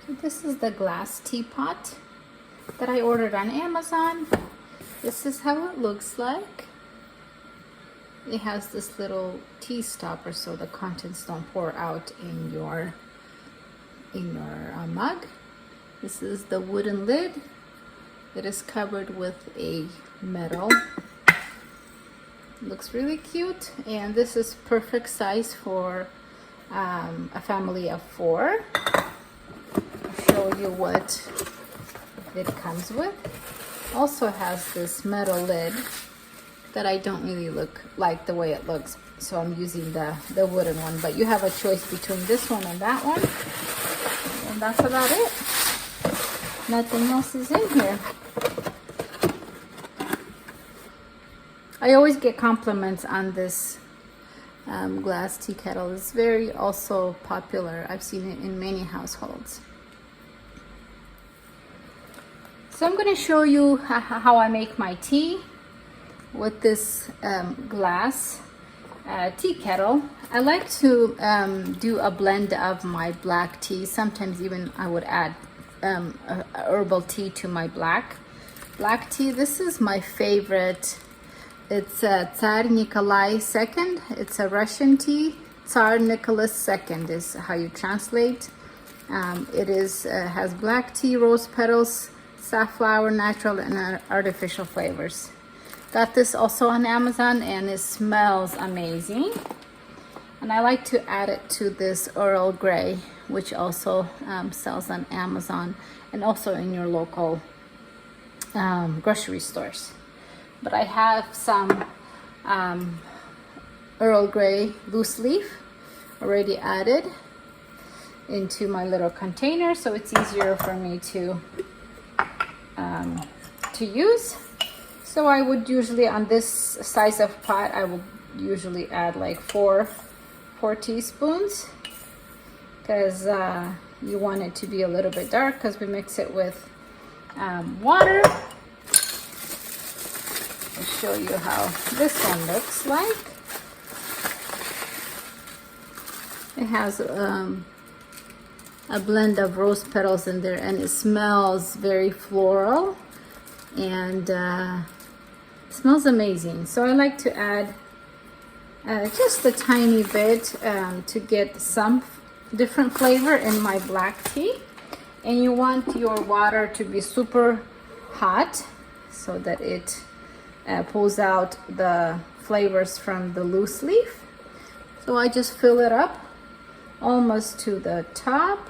So this is the glass teapot that I ordered on Amazon. This is how it looks like. It has this little tea stopper so the contents don't pour out in your mug. This is the wooden lid. It is covered with a metal. Looks really cute, and this is perfect size for a family of 4. I'll show you what it comes with. Also has this metal lid that I don't really like the way it looks, so I'm using the wooden one, but you have a choice between this one and that one, and that's about it. Nothing else is in here. I always get compliments on this glass tea kettle. It's very also popular. I've seen it in many households. So I'm going to show you how I make my tea with this glass tea kettle. I like to do a blend of my black tea. Sometimes even I would add a herbal tea to my black tea. This is my favorite. It's Tsar Nikolai II. It's a Russian tea. Tsar Nicholas II is how you translate. It has black tea, rose petals, safflower, natural and artificial flavors. Got this also on Amazon, and it smells amazing. And I like to add it to this Earl Grey, which also sells on Amazon and also in your local grocery stores. But I have some Earl Grey loose leaf already added into my little container, so it's easier for me to use. So I would usually, on this size of pot, I would usually add like 4 teaspoons, because you want it to be a little bit dark, because we mix it with water. I'll show you how this one looks like. It has a blend of rose petals in there, and it smells very floral, and smells amazing. So I like to add just a tiny bit to get some different flavor in my black tea. And you want your water to be super hot so that it pulls out the flavors from the loose leaf. So I just fill it up almost to the top.